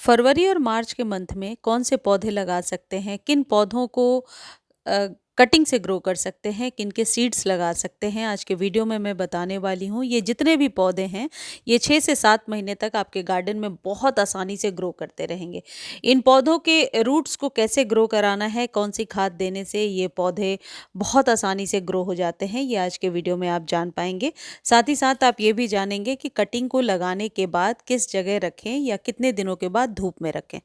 फरवरी और मार्च के मंथ में कौन से पौधे लगा सकते हैं, किन पौधों को कटिंग से ग्रो कर सकते हैं, किन के सीड्स लगा सकते हैं, आज के वीडियो में मैं बताने वाली हूँ। ये जितने भी पौधे हैं ये 6 से 7 महीने तक आपके गार्डन में बहुत आसानी से ग्रो करते रहेंगे। इन पौधों के रूट्स को कैसे ग्रो कराना है, कौन सी खाद देने से ये पौधे बहुत आसानी से ग्रो हो जाते हैं, ये आज के वीडियो में आप जान पाएंगे। साथ ही साथ आप ये भी जानेंगे कि कटिंग को लगाने के बाद किस जगह रखें या कितने दिनों के बाद धूप में रखें।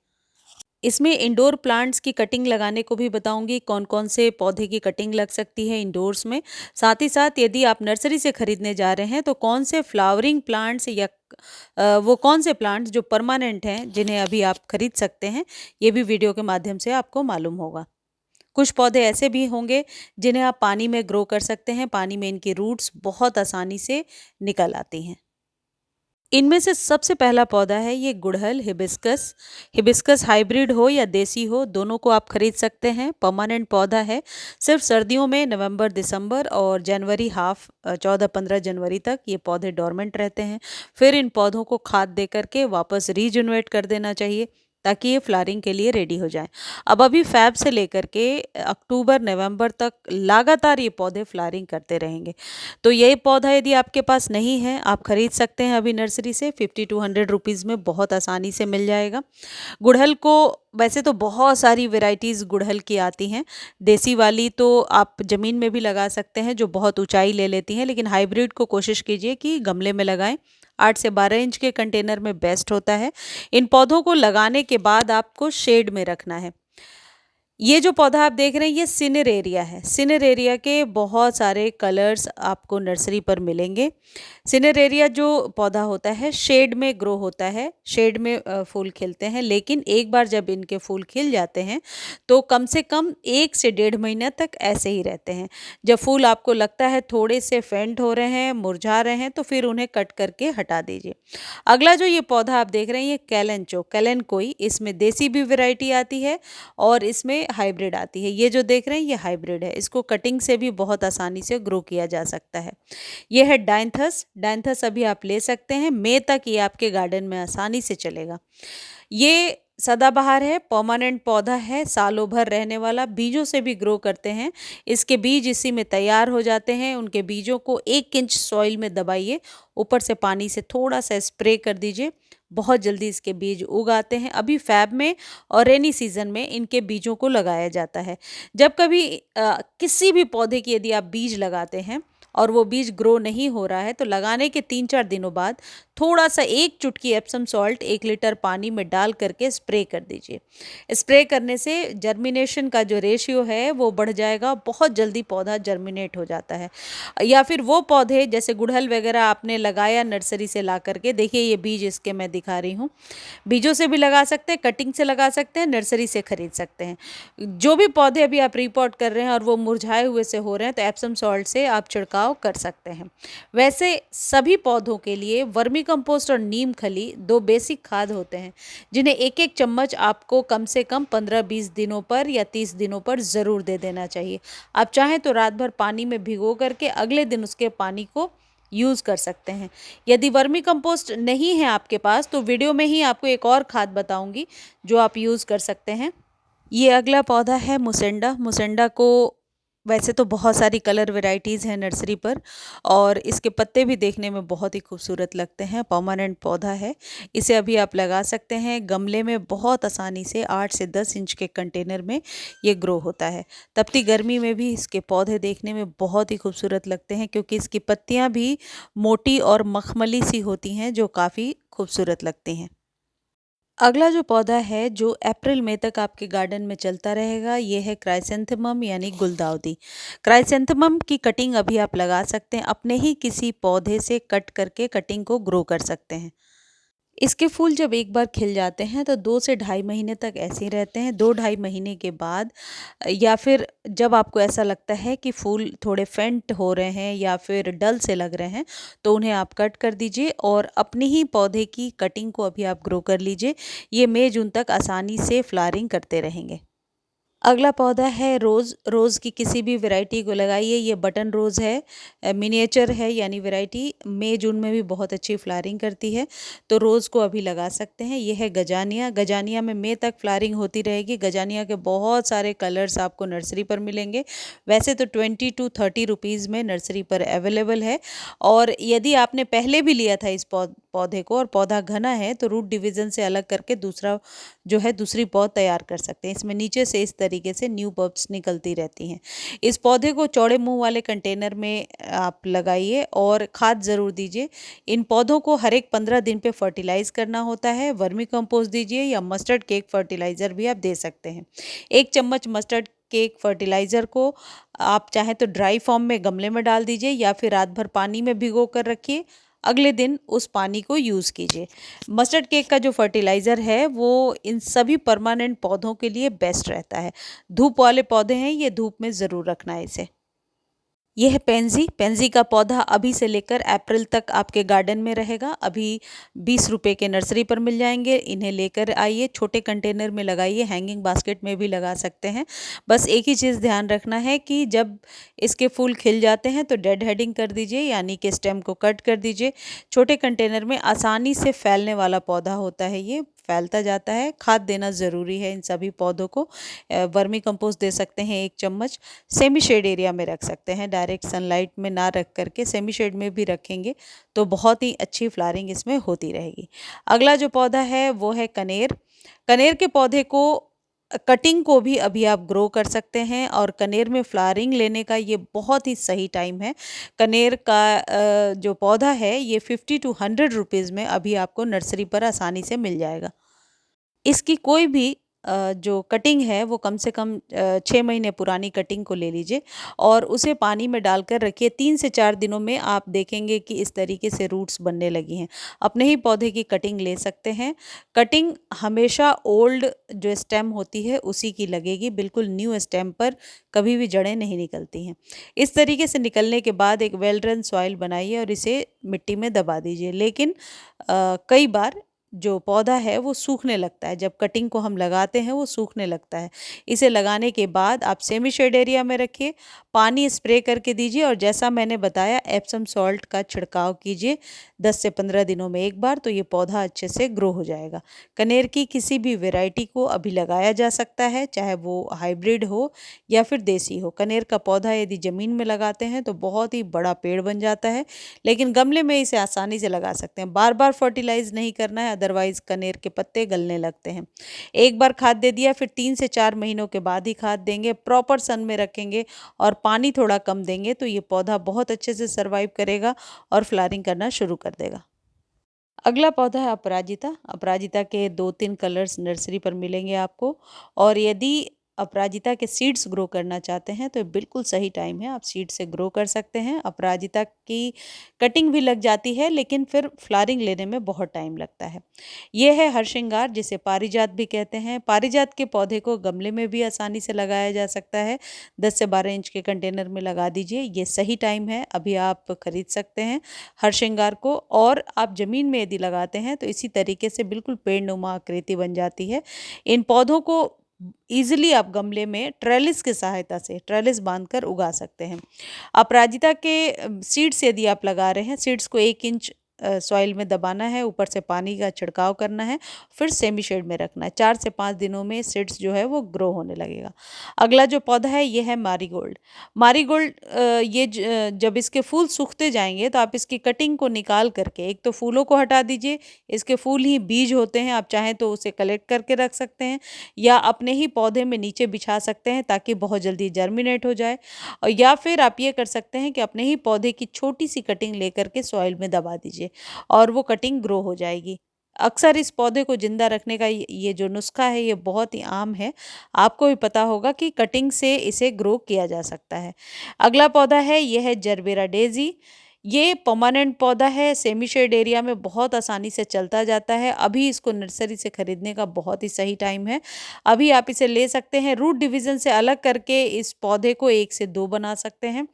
इसमें इंडोर प्लांट्स की कटिंग लगाने को भी बताऊंगी, कौन कौन से पौधे की कटिंग लग सकती है इंडोर्स में। साथ ही साथ यदि आप नर्सरी से खरीदने जा रहे हैं तो कौन से फ्लावरिंग प्लांट्स या वो कौन से प्लांट्स जो परमानेंट हैं जिन्हें अभी आप खरीद सकते हैं, ये भी वीडियो के माध्यम से आपको मालूम होगा। कुछ पौधे ऐसे भी होंगे जिन्हें आप पानी में ग्रो कर सकते हैं, पानी में इनकी रूट्स बहुत आसानी से निकल आती हैं। इनमें से सबसे पहला पौधा है ये गुड़हल हिबिस्कस। हिबिस्कस हाइब्रिड हो या देसी हो, दोनों को आप खरीद सकते हैं। परमानेंट पौधा है, सिर्फ सर्दियों में नवंबर दिसंबर और जनवरी 14-15 जनवरी तक ये पौधे डोरमेंट रहते हैं। फिर इन पौधों को खाद दे करके वापस रीजनरेट कर देना चाहिए ताकि ये फ्लावरिंग के लिए रेडी हो जाए। अब अभी फैब से लेकर के अक्टूबर नवंबर तक लगातार ये पौधे फ्लावरिंग करते रहेंगे। तो ये पौधा यदि आपके पास नहीं है, आप खरीद सकते हैं अभी नर्सरी से 50-100 रुपीज़ में बहुत आसानी से मिल जाएगा। गुड़हल को वैसे तो बहुत सारी वैरायटीज़ गुड़हल की आती हैं। देसी वाली तो आप ज़मीन में भी लगा सकते हैं जो बहुत ऊंचाई ले लेती हैं, लेकिन हाइब्रिड को कोशिश कीजिए कि गमले में लगाएं। 8 से 12 इंच के कंटेनर में बेस्ट होता है। इन पौधों को लगाने के बाद आपको शेड में रखना है। ये जो पौधा आप देख रहे हैं ये सिनेरेरिया है। सिनेरेरिया के बहुत सारे कलर्स आपको नर्सरी पर मिलेंगे। सिनेरेरिया जो पौधा होता है शेड में ग्रो होता है, शेड में फूल खिलते हैं, लेकिन एक बार जब इनके फूल खिल जाते हैं तो कम से कम 1 से 1.5 महीना तक ऐसे ही रहते हैं। जब फूल आपको लगता है थोड़े से फेंट हो रहे हैं, मुरझा रहे हैं, तो फिर उन्हें कट करके हटा दीजिए। अगला जो ये पौधा आप देख रहे हैं ये कैलेंचो कैलेनकोई, इसमें देसी भी वैरायटी आती है और इसमें हाइब्रिड आती है। ये जो देख रहे हैं ये हाइब्रिड है, इसको कटिंग से भी बहुत आसानी से ग्रो किया जा सकता है। ये है डायंथस। डायंथस अभी आप ले सकते हैं, मई तक ये आपके गार्डन में आसानी से चलेगा। ये सदाबहार है, परमानेंट पौधा है, सालों भर रहने वाला, बीजों से भी ग्रो करते हैं। इसके बीज इसी में तैयार हो जाते हैं। उनके बीजों को 1 इंच सॉइल में दबाइए, ऊपर से पानी से थोड़ा सा स्प्रे कर दीजिए, बहुत जल्दी इसके बीज उग आते हैं। अभी फैब में और रेनी सीजन में इनके बीजों को लगाया जाता है। जब कभी किसी भी पौधे की यदि आप बीज लगाते हैं और वो बीज ग्रो नहीं हो रहा है तो लगाने के 3-4 दिनों बाद थोड़ा सा 1 चुटकी एप्सम सॉल्ट 1 लीटर पानी में डाल करके स्प्रे कर दीजिए। स्प्रे करने से जर्मिनेशन का जो रेशियो है वो बढ़ जाएगा, बहुत जल्दी पौधा जर्मिनेट हो जाता है। या फिर वो पौधे जैसे गुड़हल वगैरह आपने लगाया नर्सरी से ला करके, देखिए ये बीज इसके मैं दिखा रही हूँ। बीजों से भी लगा सकते हैं, कटिंग से लगा सकते हैं, नर्सरी से खरीद सकते हैं। जो भी पौधे अभी आप रिपोर्ट कर रहे हैं और वो मुरझाए हुए से हो रहे हैं तो एप्सम सॉल्ट से आप छिड़काव कर सकते हैं। वैसे सभी पौधों के लिए वर्मी कंपोस्ट और नीम खली 2 बेसिक खाद होते हैं जिन्हें 1-1 चम्मच आपको कम से कम 15-20 दिनों पर या 30 दिनों पर ज़रूर दे देना चाहिए। आप चाहें तो रात भर पानी में भिगो करके अगले दिन उसके पानी को यूज़ कर सकते हैं। यदि वर्मी कंपोस्ट नहीं है आपके पास तो वीडियो में ही आपको एक और खाद बताऊंगी जो आप यूज़ कर सकते हैं। ये अगला पौधा है मुसेंडा। मुसेंडा को वैसे तो बहुत सारी कलर वैरायटीज़ हैं नर्सरी पर और इसके पत्ते भी देखने में बहुत ही खूबसूरत लगते हैं। परमानेंट पौधा है, इसे अभी आप लगा सकते हैं गमले में बहुत आसानी से। 8 से 10 इंच के कंटेनर में ये ग्रो होता है। तपती गर्मी में भी इसके पौधे देखने में बहुत ही खूबसूरत लगते हैं क्योंकि इसकी पत्तियाँ भी मोटी और मखमली सी होती हैं जो काफ़ी खूबसूरत लगती हैं। अगला जो पौधा है जो अप्रैल मई तक आपके गार्डन में चलता रहेगा ये है क्राइसेंथेमम यानी गुलदाउदी। क्राइसेंथेमम की कटिंग अभी आप लगा सकते हैं, अपने ही किसी पौधे से कट करके कटिंग को ग्रो कर सकते हैं। इसके फूल जब एक बार खिल जाते हैं तो 2 से ढाई महीने तक ऐसे ही रहते हैं। 2-ढाई महीने के बाद या फिर जब आपको ऐसा लगता है कि फूल थोड़े फेंट हो रहे हैं या फिर डल से लग रहे हैं तो उन्हें आप कट कर दीजिए और अपनी ही पौधे की कटिंग को अभी आप ग्रो कर लीजिए। ये मई जून तक आसानी से फ्लावरिंग करते रहेंगे। अगला पौधा है रोज़। रोज़ की किसी भी वैरायटी को लगाइए। ये बटन रोज़ है, मिनिएचर है यानी वैरायटी। मई जून में भी बहुत अच्छी फ्लावरिंग करती है, तो रोज़ को अभी लगा सकते हैं। ये है गजानिया। गजानिया में मई तक फ्लावरिंग होती रहेगी। गजानिया के बहुत सारे कलर्स आपको नर्सरी पर मिलेंगे। वैसे तो 20 टू 30 रुपीज़ में नर्सरी पर अवेलेबल है। और यदि आपने पहले भी लिया था इस पौधे को और पौधा घना है, तो रूट डिवीज़न से अलग करके दूसरा जो है दूसरी पौध तैयार कर सकते हैं। इसमें नीचे से इस तरीके से न्यू बल्ब्स निकलती रहती हैं। इस पौधे को चौड़े मुंह वाले कंटेनर में आप लगाइए और खाद ज़रूर दीजिए। इन पौधों को हर एक 15 दिन पे फर्टिलाइज करना होता है। वर्मी कंपोस्ट दीजिए या मस्टर्ड केक फर्टिलाइज़र भी आप दे सकते हैं। 1 चम्मच मस्टर्ड केक फर्टिलाइज़र को आप चाहें तो ड्राई फॉर्म में गमले में डाल दीजिए या फिर रात भर पानी में भिगो कर रखिए। अगले दिन उस पानी को यूज़ कीजिए। मस्टर्ड केक का जो फर्टिलाइज़र है वो इन सभी परमानेंट पौधों के लिए बेस्ट रहता है। धूप वाले पौधे हैं, ये धूप में ज़रूर रखना है इसे। ये है पेंजी। पेंजी का पौधा अभी से लेकर अप्रैल तक आपके गार्डन में रहेगा। अभी 20 रुपए के नर्सरी पर मिल जाएंगे। इन्हें लेकर आइए, छोटे कंटेनर में लगाइए, हैंगिंग बास्केट में भी लगा सकते हैं। बस एक ही चीज़ ध्यान रखना है कि जब इसके फूल खिल जाते हैं तो डेड हेडिंग कर दीजिए, यानी कि स्टेम को कट कर दीजिए। छोटे कंटेनर में आसानी से फैलने वाला पौधा होता है, ये फैलता जाता है। खाद देना ज़रूरी है इन सभी पौधों को। वर्मी कंपोस्ट दे सकते हैं 1 चम्मच। सेमी शेड एरिया में रख सकते हैं, डायरेक्ट सनलाइट में ना रख करके सेमी शेड में भी रखेंगे तो बहुत ही अच्छी फ्लावरिंग इसमें होती रहेगी। अगला जो पौधा है वो है कनेर। कनेर के पौधे को कटिंग को भी अभी आप ग्रो कर सकते हैं और कनेर में फ्लावरिंग लेने का ये बहुत ही सही टाइम है। कनेर का जो पौधा है ये 50 टू 100 रुपीज़ में अभी आपको नर्सरी पर आसानी से मिल जाएगा। इसकी कोई भी जो कटिंग है वो कम से कम 6 महीने पुरानी कटिंग को ले लीजिए और उसे पानी में डालकर रखिए। 3 से 4 दिनों में आप देखेंगे कि इस तरीके से रूट्स बनने लगी हैं। अपने ही पौधे की कटिंग ले सकते हैं। कटिंग हमेशा ओल्ड जो स्टेम होती है उसी की लगेगी, बिल्कुल न्यू स्टेम पर कभी भी जड़ें नहीं निकलती हैं। इस तरीके से निकलने के बाद एक वेल रन सॉइल बनाइए और इसे मिट्टी में दबा दीजिए। लेकिन कई बार जो पौधा है वो सूखने लगता है, जब कटिंग को हम लगाते हैं वो सूखने लगता है। इसे लगाने के बाद आप सेमी शेड एरिया में रखिए, पानी स्प्रे करके दीजिए और जैसा मैंने बताया एप्सम सॉल्ट का छिड़काव कीजिए 10 से 15 दिनों में एक बार, तो ये पौधा अच्छे से ग्रो हो जाएगा। कनेर की किसी भी वैरायटी को अभी लगाया जा सकता है, चाहे वो हाइब्रिड हो या फिर देसी हो। कनेर का पौधा यदि ज़मीन में लगाते हैं तो बहुत ही बड़ा पेड़ बन जाता है, लेकिन गमले में इसे आसानी से लगा सकते हैं। बार बार फर्टिलाइज नहीं करना है, अदरवाइज कनेर के पत्ते गलने लगते हैं। एक बार खाद दे दिया, फिर 3 से 4 महीनों के बाद ही खाद देंगे। प्रॉपर सन में रखेंगे और पानी थोड़ा कम देंगे तो ये पौधा बहुत अच्छे से सर्वाइव करेगा और फ्लावरिंग करना शुरू कर देगा। अगला पौधा है अपराजिता। अपराजिता के 2-3 कलर्स नर्सरी पर मिलेंगे आपको और यदि अपराजिता के सीड्स ग्रो करना चाहते हैं तो बिल्कुल सही टाइम है, आप सीड से ग्रो कर सकते हैं। अपराजिता की कटिंग भी लग जाती है लेकिन फिर फ्लावरिंग लेने में बहुत टाइम लगता है। ये है हरश्रृंगार, जिसे पारिजात भी कहते हैं। पारिजात के पौधे को गमले में भी आसानी से लगाया जा सकता है। 10 से 12 इंच के कंटेनर में लगा दीजिए, ये सही टाइम है, अभी आप खरीद सकते हैं हरश्रृंगार को। और आप ज़मीन में यदि लगाते हैं तो इसी तरीके से बिल्कुल पेड़नुमा आकृति बन जाती है। इन पौधों को ईजिली आप गमले में ट्रेलिस की सहायता से ट्रेलिस बांधकर उगा सकते हैं। अपराजिता के सीड्स यदि आप लगा रहे हैं, सीड्स को 1 इंच सॉइल में दबाना है, ऊपर से पानी का छिड़काव करना है, फिर सेमी शेड में रखना है। 4 से 5 दिनों में सीड्स जो है वो ग्रो होने लगेगा। अगला जो पौधा है ये है मारीगोल्ड। मारीगोल्ड जब इसके फूल सूखते जाएंगे तो आप इसकी कटिंग को निकाल करके एक तो फूलों को हटा दीजिए। इसके फूल ही बीज होते हैं, आप चाहें तो उसे कलेक्ट करके रख सकते हैं या अपने ही पौधे में नीचे बिछा सकते हैं ताकि बहुत जल्दी जर्मिनेट हो जाए। और या फिर आप ये कर सकते हैं कि अपने ही पौधे की छोटी सी कटिंग लेकर के सॉइल में दबा दीजिए और वो कटिंग ग्रो हो जाएगी। अक्सर इस पौधे को जिंदा रखने का ये जो नुस्खा है ये बहुत ही आम है, आपको भी पता होगा कि कटिंग से इसे ग्रो किया जा सकता है। अगला पौधा है ये है जरबेरा डेजी। ये परमानेंट पौधा है, सेमी शेड एरिया में बहुत आसानी से चलता जाता है। अभी इसको नर्सरी से खरीदने का बहुत ही सही टाइम है। अभी आप इसे ले सकते हैं। रूट डिवीज़न से अलग करके इस पौधे को 1 से 2 बना सकते हैं।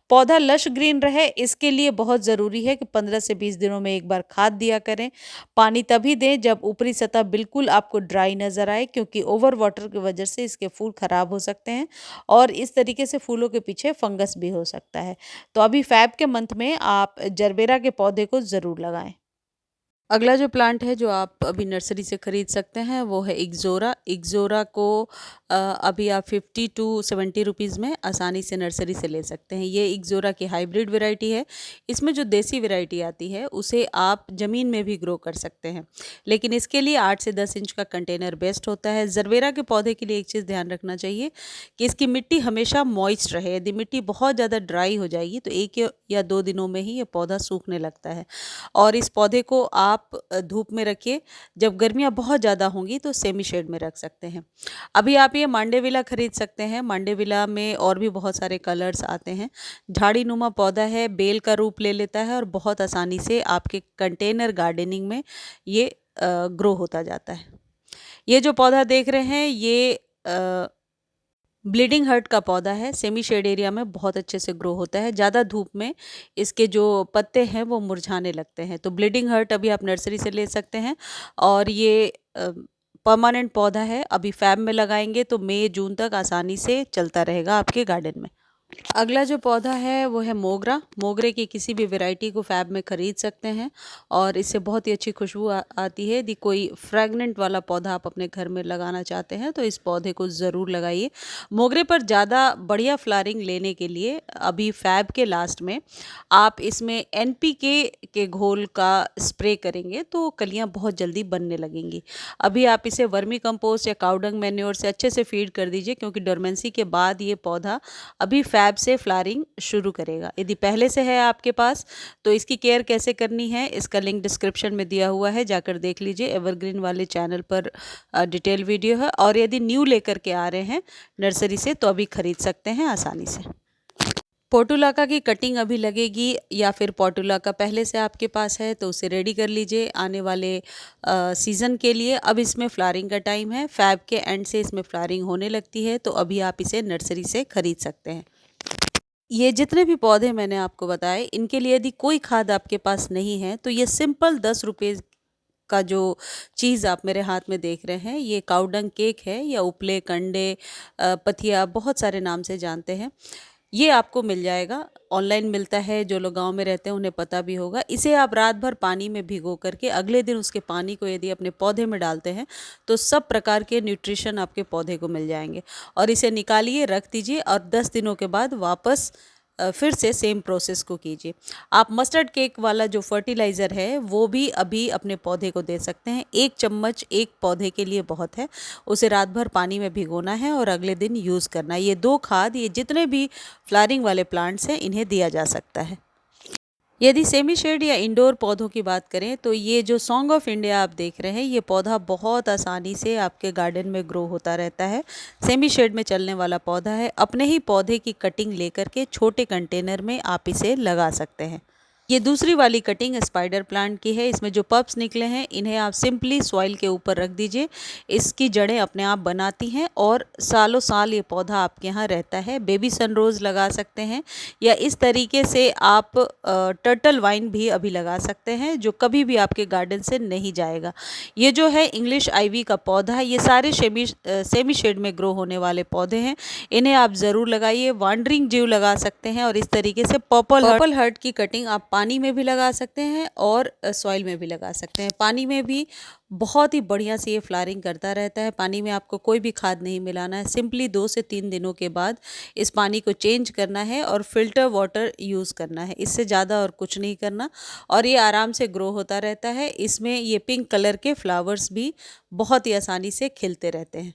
पौधा लश ग्रीन रहे इसके लिए बहुत ज़रूरी है कि 15 से 20 दिनों में एक बार खाद दिया करें। पानी तभी दें जब ऊपरी सतह बिल्कुल आपको ड्राई नज़र आए, क्योंकि ओवर वाटर की वजह से इसके फूल खराब हो सकते हैं और इस तरीके से फूलों के पीछे फंगस भी हो सकता है। तो अभी फ़ैब के मंथ में आप जरबेरा के पौधे को ज़रूर लगाएँ। अगला जो प्लांट है जो आप अभी नर्सरी से खरीद सकते हैं वो है इक्ज़ोरा। इक्ज़ोरा को अभी आप 50 टू 70 रुपीज़ में आसानी से नर्सरी से ले सकते हैं। ये इक्ज़ोरा की हाइब्रिड वैरायटी है। इसमें जो देसी वैरायटी आती है उसे आप ज़मीन में भी ग्रो कर सकते हैं, लेकिन इसके लिए 8 से 10 इंच का कंटेनर बेस्ट होता है। जरबेरा के पौधे के लिए एक चीज़ ध्यान रखना चाहिए कि इसकी मिट्टी हमेशा मॉइस्ट रहे। यदि मिट्टी बहुत ज़्यादा ड्राई हो जाएगी तो 1 या 2 दिनों में ही ये पौधा सूखने लगता है। और इस पौधे को आप धूप में रखिए। जब गर्मियाँ बहुत ज़्यादा होंगी तो सेमी शेड में रख सकते हैं। अभी आप ये मांडेविला खरीद सकते हैं। मांडेविला में और भी बहुत सारे कलर्स आते हैं। झाड़ीनुमा पौधा है, बेल का रूप ले लेता है और बहुत आसानी से आपके कंटेनर गार्डनिंग में ये ग्रो होता जाता है। ये जो पौधा देख रहे हैं ये ब्लीडिंग हार्ट का पौधा है। सेमी शेड एरिया में बहुत अच्छे से ग्रो होता है। ज़्यादा धूप में इसके जो पत्ते हैं वो मुरझाने लगते हैं। तो ब्लीडिंग हार्ट अभी आप नर्सरी से ले सकते हैं और ये परमानेंट पौधा है। अभी फ़ैब में लगाएंगे तो मई जून तक आसानी से चलता रहेगा आपके गार्डन में। अगला जो पौधा है वो है मोगरा। मोगरे की किसी भी वैरायटी को फ़ैब में ख़रीद सकते हैं और इससे बहुत ही अच्छी खुशबू आती है। यदि कोई फ्रेगनेंट वाला पौधा आप अपने घर में लगाना चाहते हैं तो इस पौधे को ज़रूर लगाइए। मोगरे पर ज़्यादा बढ़िया फ्लावरिंग लेने के लिए अभी फ़ैब के लास्ट में आप इसमें एनपीके के घोल का स्प्रे करेंगे तो कलियाँ बहुत जल्दी बनने लगेंगी। अभी आप इसे वर्मी कंपोस्ट या काउडंग मैन्योर से अच्छे से फीड कर दीजिए, क्योंकि डोरमेंसी के बाद ये पौधा अभी फ़ैब से फ्लावरिंग शुरू करेगा। यदि पहले से है आपके पास तो इसकी केयर कैसे करनी है इसका लिंक डिस्क्रिप्शन में दिया हुआ है, जाकर देख लीजिए। एवरग्रीन वाले चैनल पर डिटेल वीडियो है। और यदि न्यू लेकर के आ रहे हैं नर्सरी से तो अभी खरीद सकते हैं आसानी से। पोर्टुलाका की कटिंग अभी लगेगी या फिर पोर्टुलाका पहले से आपके पास है तो उसे रेडी कर लीजिए आने वाले सीज़न के लिए। अब इसमें फ्लावरिंग का टाइम है। फ़ैब के एंड से इसमें फ्लावरिंग होने लगती है तो अभी आप इसे नर्सरी से खरीद सकते हैं। ये जितने भी पौधे मैंने आपको बताए इनके लिए यदि कोई खाद आपके पास नहीं है तो ये सिंपल 10 रुपये का जो चीज़ आप मेरे हाथ में देख रहे हैं ये काउडंग केक है, या उपले कंडे पथिया बहुत सारे नाम से जानते हैं। ये आपको मिल जाएगा, ऑनलाइन मिलता है। जो लोग गांव में रहते हैं उन्हें पता भी होगा। इसे आप रात भर पानी में भिगो करके अगले दिन उसके पानी को यदि अपने पौधे में डालते हैं तो सब प्रकार के न्यूट्रिशन आपके पौधे को मिल जाएंगे। और इसे निकालिए, रख दीजिए और 10 दिनों के बाद वापस फिर से सेम प्रोसेस को कीजिए। आप मस्टर्ड केक वाला जो फर्टिलाइज़र है वो भी अभी अपने पौधे को दे सकते हैं। 1 चम्मच एक पौधे के लिए बहुत है। उसे रात भर पानी में भिगोना है और अगले दिन यूज़ करना है। ये 2 खाद ये जितने भी फ्लावरिंग वाले प्लांट्स हैं इन्हें दिया जा सकता है। यदि सेमी शेड या इंडोर पौधों की बात करें तो ये जो सॉन्ग ऑफ इंडिया आप देख रहे हैं ये पौधा बहुत आसानी से आपके गार्डन में ग्रो होता रहता है। सेमी शेड में चलने वाला पौधा है। अपने ही पौधे की कटिंग लेकर के छोटे कंटेनर में आप इसे लगा सकते हैं। ये दूसरी वाली कटिंग स्पाइडर प्लांट की है। इसमें जो पप्स निकले हैं इन्हें आप सिंपली सॉइल के ऊपर रख दीजिए। इसकी जड़ें अपने आप बनाती हैं और सालों साल ये पौधा आपके यहाँ रहता है। बेबी सनरोज़ लगा सकते हैं या इस तरीके से आप टर्टल वाइन भी अभी लगा सकते हैं जो कभी भी आपके गार्डन से नहीं जाएगा। ये जो है इंग्लिश आइवी का पौधा है। ये सारे सेमी शेड में ग्रो होने वाले पौधे हैं। इन्हें आप ज़रूर लगाइए। वांडरिंग जीव लगा सकते हैं और इस तरीके से पर्पल हर्ट की कटिंग आप पानी में भी लगा सकते हैं और सॉइल में भी लगा सकते हैं। पानी में भी बहुत ही बढ़िया से ये फ्लावरिंग करता रहता है। पानी में आपको कोई भी खाद नहीं मिलाना है। सिंपली 2 से 3 दिनों के बाद इस पानी को चेंज करना है और फिल्टर वाटर यूज़ करना है। इससे ज़्यादा और कुछ नहीं करना और ये आराम से ग्रो होता रहता है। इसमें ये पिंक कलर के फ्लावर्स भी बहुत ही आसानी से खिलते रहते हैं।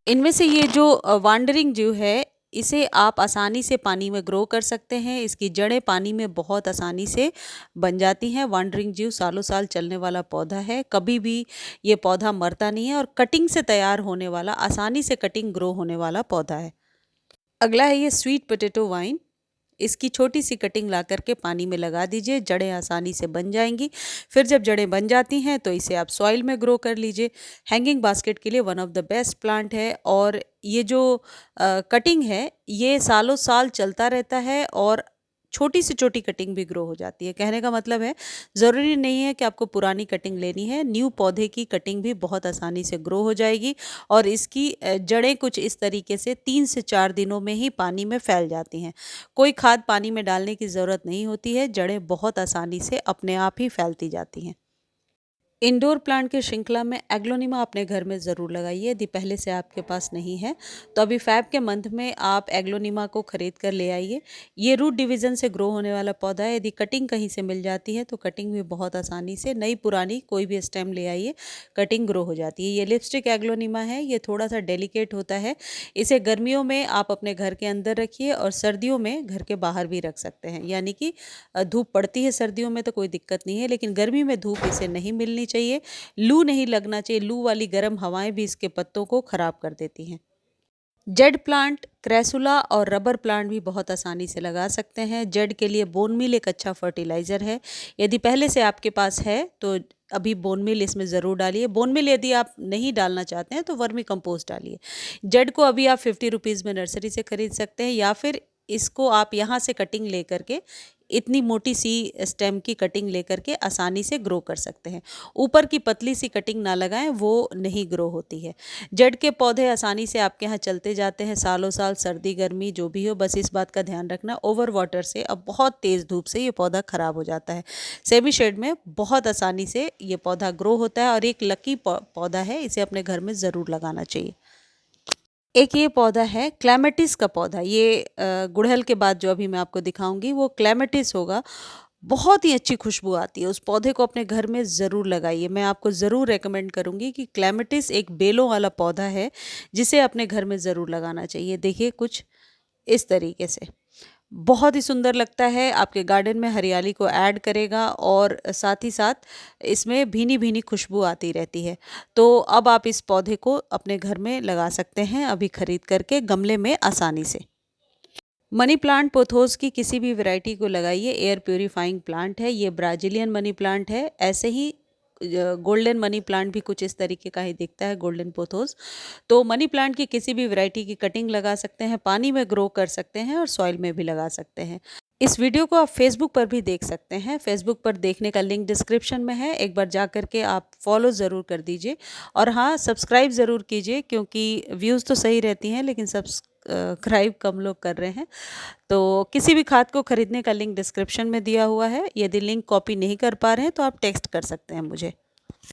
इनमें से ये जो वांडरिंग जीव है इसे आप आसानी से पानी में ग्रो कर सकते हैं। इसकी जड़ें पानी में बहुत आसानी से बन जाती हैं। वांडरिंग जीव सालों साल चलने वाला पौधा है। कभी भी ये पौधा मरता नहीं है और कटिंग से तैयार होने वाला, आसानी से कटिंग ग्रो होने वाला पौधा है। अगला है ये स्वीट पोटैटो वाइन। इसकी छोटी सी कटिंग ला करके पानी में लगा दीजिए, जड़ें आसानी से बन जाएंगी। फिर जब जड़ें बन जाती हैं तो इसे आप सॉइल में ग्रो कर लीजिए। हैंगिंग बास्केट के लिए one of the best plant है। और ये जो कटिंग है ये सालों साल चलता रहता है और छोटी से छोटी कटिंग भी ग्रो हो जाती है। कहने का मतलब है ज़रूरी नहीं है कि आपको पुरानी कटिंग लेनी है, न्यू पौधे की कटिंग भी बहुत आसानी से ग्रो हो जाएगी। और इसकी जड़ें कुछ इस तरीके से 3 से 4 दिनों में ही पानी में फैल जाती हैं। कोई खाद पानी में डालने की ज़रूरत नहीं होती है, जड़ें बहुत आसानी से अपने आप ही फैलती जाती हैं। इंडोर प्लांट की श्रृंखला में एग्लोनिमा अपने घर में ज़रूर लगाइए। यदि पहले से आपके पास नहीं है तो अभी फ़ैब के मंथ में आप एग्लोनिमा को ख़रीद कर ले आइए। ये रूट डिवीज़न से ग्रो होने वाला पौधा है। यदि कटिंग कहीं से मिल जाती है तो कटिंग भी बहुत आसानी से, नई पुरानी कोई भी स्टेम ले आइए, कटिंग ग्रो हो जाती है। ये लिपस्टिक एग्लोनिमा है, ये थोड़ा सा डेलिकेट होता है। इसे गर्मियों में आप अपने घर के अंदर रखिए और सर्दियों में घर के बाहर भी रख सकते हैं। यानी कि धूप पड़ती है सर्दियों में तो कोई दिक्कत नहीं है, लेकिन गर्मी में धूप इसे नहीं मिलनी चाहिए, लू नहीं लगना चाहिए। लू वाली गर्म हवाएं भी इसके पत्तों को खराब कर देती हैं। जेड प्लांट, क्रेसुला और रबर प्लांट भी बहुत आसानी से लगा सकते हैं। जेड के लिए बोन मील एक अच्छा फर्टिलाइज़र है। यदि पहले से आपके पास है तो अभी बोन मील इसमें ज़रूर डालिए। बोन मील यदि आप नहीं डालना चाहते हैं तो वर्मी कंपोस्ट डालिए। जेड को अभी आप 50 रुपीज़ में नर्सरी से खरीद सकते हैं, या फिर इसको आप यहाँ से कटिंग ले करके, इतनी मोटी सी स्टेम की कटिंग लेकर के आसानी से ग्रो कर सकते हैं। ऊपर की पतली सी कटिंग ना लगाएं, वो नहीं ग्रो होती है। जड़ के पौधे आसानी से आपके यहाँ चलते जाते हैं सालों साल, सर्दी गर्मी जो भी हो। बस इस बात का ध्यान रखना, ओवर वाटर से, अब बहुत तेज़ धूप से ये पौधा ख़राब हो जाता है। सेमी शेड में बहुत आसानी से ये पौधा ग्रो होता है और एक लकी पौधा है, इसे अपने घर में ज़रूर लगाना चाहिए। एक ये पौधा है क्लैमेटिस का पौधा। ये गुड़हल के बाद जो अभी मैं आपको दिखाऊंगी वो क्लैमेटिस होगा। बहुत ही अच्छी खुशबू आती है। उस पौधे को अपने घर में ज़रूर लगाइए। मैं आपको ज़रूर रेकमेंड करूंगी कि क्लैमेटिस एक बेलों वाला पौधा है जिसे अपने घर में ज़रूर लगाना चाहिए। देखिए कुछ इस तरीके से बहुत ही सुंदर लगता है, आपके गार्डन में हरियाली को ऐड करेगा और साथ ही साथ इसमें भीनी भीनी खुशबू आती रहती है। तो अब आप इस पौधे को अपने घर में लगा सकते हैं अभी खरीद करके गमले में आसानी से। मनी प्लांट पोथोस की किसी भी वैरायटी को लगाइए, एयर प्योरीफाइंग प्लांट है। ये ब्राज़ीलियन मनी प्लांट है। ऐसे ही गोल्डन मनी प्लांट भी कुछ इस तरीके का ही दिखता है, गोल्डन पोथोस। तो मनी प्लांट की किसी भी वैरायटी की कटिंग लगा सकते हैं, पानी में ग्रो कर सकते हैं और सॉइल में भी लगा सकते हैं। इस वीडियो को आप फेसबुक पर भी देख सकते हैं। फेसबुक पर देखने का लिंक डिस्क्रिप्शन में है, एक बार जा कर के आप फॉलो ज़रूर कर दीजिए। और हाँ, सब्सक्राइब ज़रूर कीजिए, क्योंकि व्यूज़ तो सही रहती हैं लेकिन सब्सक्राइब कम लोग कर रहे हैं। तो किसी भी खाद को खरीदने का लिंक डिस्क्रिप्शन में दिया हुआ है। यदि लिंक कॉपी नहीं कर पा रहे हैं तो आप टेक्स्ट कर सकते हैं मुझे।